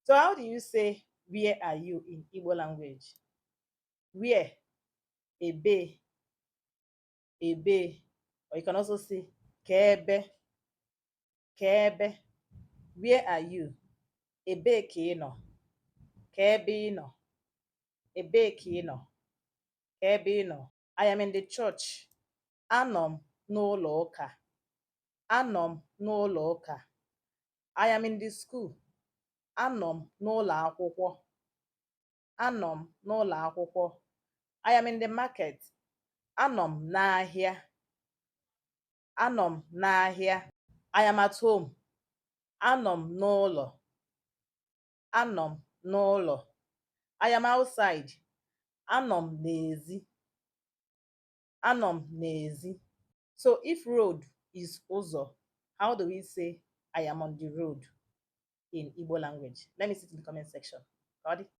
So how do you say where are you in Igbo language? Where, ebe, ebe, or you can also say kebe, kebe. Where are you? Ebe ka ị nọ, kebe ị nọ, ebe ka ị nọ, kebe ị nọ. I am in the church. Anọ m n'ụlọ ụka. Anọ m n'ụlọ ụka. I am in the school. Anọ m n'ụlọ akwụkwọ. Anọ m n'ụlọ akwụkwọ. I am in the market. Anọ m n'ahịa. Anọ m n'ahịa. I am at home. Anọ m n'ụlọ. Anọ m n'ụlọ. I am outside. Anọ m n'ezi. Anọ m n'ezi. So if road is ụzọ, how do we say I am on the road in Igbo language? Let me see it in the comment section. Got it?